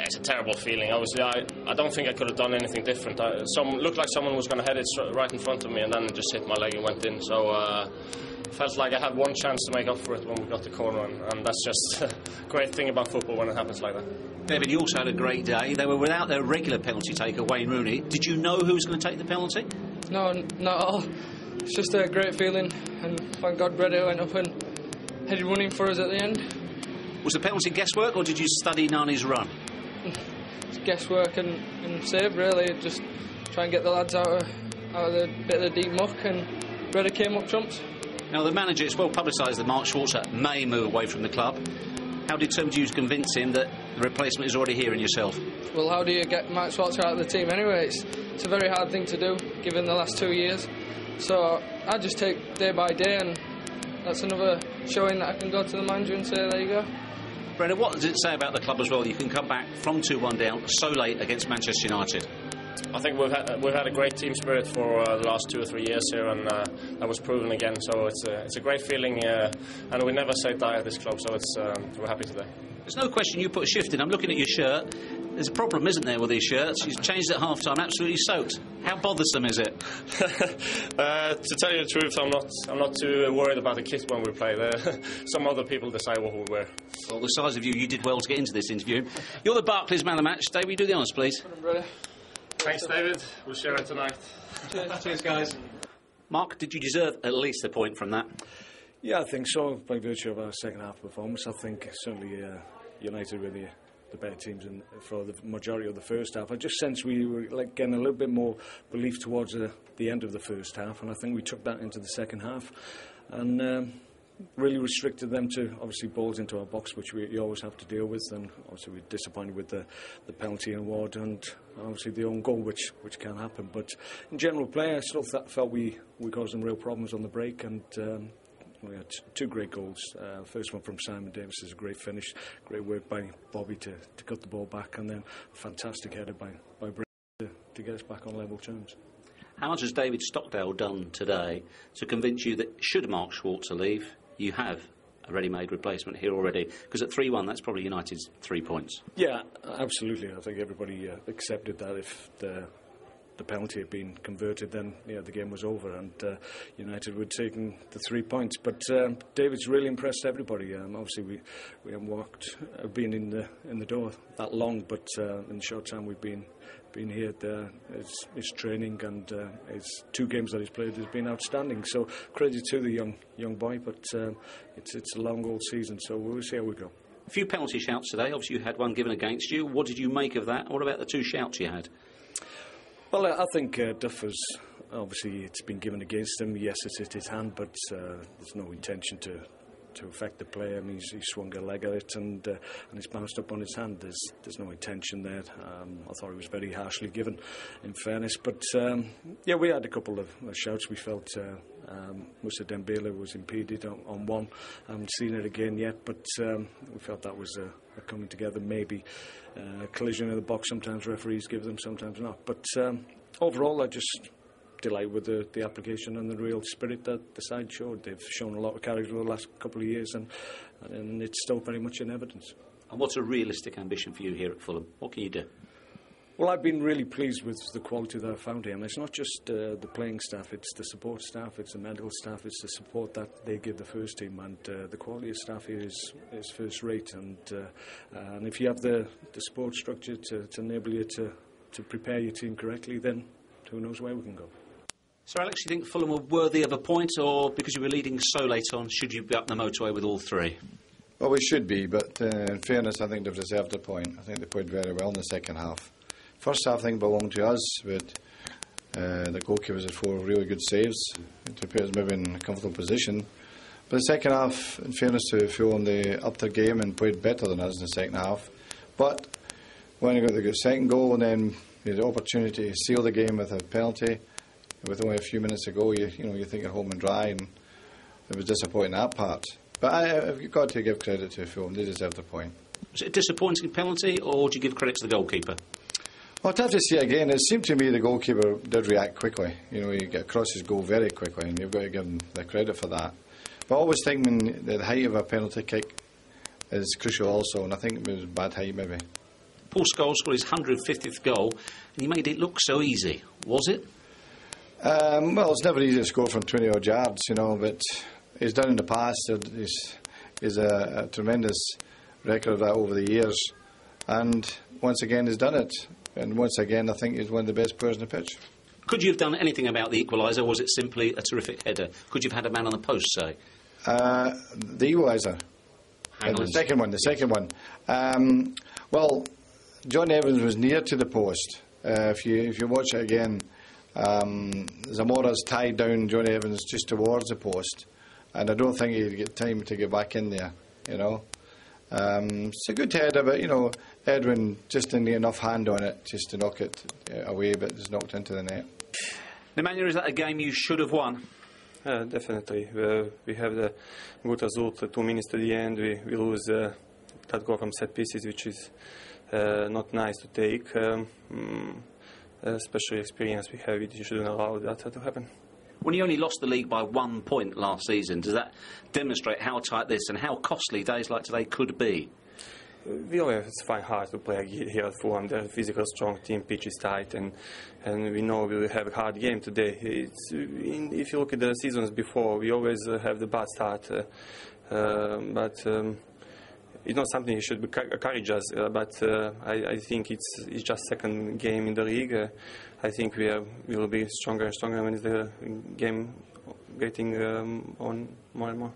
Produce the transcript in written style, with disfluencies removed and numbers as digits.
it's a terrible feeling. Obviously, I don't think I could have done anything different. Looked like someone was going to head it right in front of me, and then it just hit my leg and went in. So felt like I had one chance to make up for it when we got the corner, and that's just a great thing about football when it happens like that. David, you also had a great day. They were without their regular penalty taker, Wayne Rooney. Did you know who was going to take the penalty? No, not at all. It's just a great feeling, and thank God Breda went up and headed one in for us at the end. Was the penalty guesswork, or did you study Nani's run? It's guesswork and save, really. Just try and get the lads out of the bit of the deep muck, and Breda came up trumps. Now, the manager, it's well publicised that Mark Schwarzer may move away from the club. How determined are you to convince him that the replacement is already here in yourself? Well, how do you get Mark Schwarzer out of the team anyway? It's a very hard thing to do, given the last 2 years. So I just take day by day, and that's another showing that I can go to the manager and say, there you go. Breda, what does it say about the club as well? You can come back from 2-1 down so late against Manchester United. I think we've had a great team spirit for the last 2 or 3 years here, and that was proven again. So it's a great feeling, and we never say die at this club. So we're happy today. There's no question you put a shift in. I'm looking at your shirt. There's a problem, isn't there, with these shirts? You've changed at half-time, absolutely soaked. How bothersome is it? To tell you the truth, I'm not too worried about the kit when we play. Some other people decide what we wear. Well, the size of you did well to get into this interview. You're the Barclays man of the match. David, will you do the honours, please? Thanks, David. We'll share it tonight. Cheers, guys. Mark, did you deserve at least a point from that? Yeah, I think so, by virtue of our second half performance. I think certainly United were the better teams for the majority of the first half. I just sense we were getting a little bit more belief towards the end of the first half, and I think we took that into the second half and really restricted them to obviously balls into our box, which you always have to deal with, and obviously we're disappointed with the penalty award and obviously the own goal, which can happen. But in general play, I still felt we caused them real problems on the break, and we had 2 great goals. First one from Simon Davis is a great finish, great work by Bobby to cut the ball back, and then a fantastic header by Breda to get us back on level terms. How much has David Stockdale done today to convince you that should Mark Schwarzer leave, you have a ready-made replacement here already? Because at 3-1, that's probably United's 3 points. Yeah, absolutely. I think everybody accepted that if the penalty had been converted, then the game was over, and United were taking the 3 points. But David's really impressed everybody. Obviously, we haven't been in the door that long, but in the short time we've been here, his training and his 2 games that he's played has been outstanding. So credit to the young boy, but it's a long old season, so we'll see how we go. A few penalty shouts today. Obviously, you had one given against you. What did you make of that? What about the 2 shouts you had? Well, I think Duff has obviously it's been given against him. Yes, it's hit his hand, but there's no intention to affect the player. I mean, he swung a leg at it and it's bounced up on his hand. There's no intention there. I thought it was very harshly given, in fairness. But we had a couple of shouts. We felt Moussa Dembele was impeded on one. I haven't seen it again yet, but we felt that was a coming together, maybe a collision in the box. Sometimes referees give them, sometimes not. But overall, I just delighted with the application and the real spirit that the side showed. They've shown a lot of character over the last couple of years, and it's still very much in evidence. And what's a realistic ambition for you here at Fulham? What can you do? Well, I've been really pleased with the quality that I've found here. And it's not just the playing staff, it's the support staff, it's the medical staff, it's the support that they give the first team, and the quality of staff here is first rate. And if you have the support structure to enable you to prepare your team correctly, then who knows where we can go. So, Alex, you think Fulham were worthy of a point, or because you were leading so late on, should you be up the motorway with all 3? Well, we should be, but in fairness, I think they've deserved a point. I think they played very well in the second half. First half, I think, belonged to us, but the goalkeepers had 4 really good saves to put us maybe in a comfortable position. But the second half, in fairness to Fulham, they upped their game and played better than us in the second half. But when you got the second goal and then you had the opportunity to seal the game with a penalty, with only a few minutes to go, you think you're home and dry, and it was disappointing that part. But I've got to give credit to Fulham; they deserved a point. Was it a disappointing penalty, or would you give credit to the goalkeeper? Well, I'd have to say again, it seemed to me the goalkeeper did react quickly. He get across his goal very quickly, and you've got to give him the credit for that. But I always think when the height of a penalty kick is crucial also, and I think it was bad height maybe. Paul Scholes scored his 150th goal, and he made it look so easy. Was it? Well, it's never easy to score from 20-odd yards, you know, but he's done in the past. He's a tremendous record of that over the years. And once again, he's done it. And once again, I think he's one of the best players on the pitch. Could you have done anything about the equaliser, or was it simply a terrific header? Could you have had a man on the post, say? The equaliser. The second one. Well, John Evans was near to the post. If you watch it again, Zamora's tied down John Evans just towards the post, and I don't think he'd get time to get back in there, you know. It's a good header, but, you know, Edwin just didn't get enough hand on it just to knock it away, but it's knocked into the net. Nemanja, is that a game you should have won? Definitely. We have the good result. 2 minutes to the end, we lose that goal from set pieces, which is not nice to take. Especially experience we have, you shouldn't allow that to happen. When you only lost the league by 1 point last season, does that demonstrate how tight this and how costly days like today could be? We always find hard to play here at Fulham. They're a physical, strong team, pitch is tight, and we know we will have a hard game today. If you look at the seasons before, we always have the bad start, but it's not something you should encourage us, but I think it's just second game in the league. I think we will be stronger and stronger when the game getting on more and more.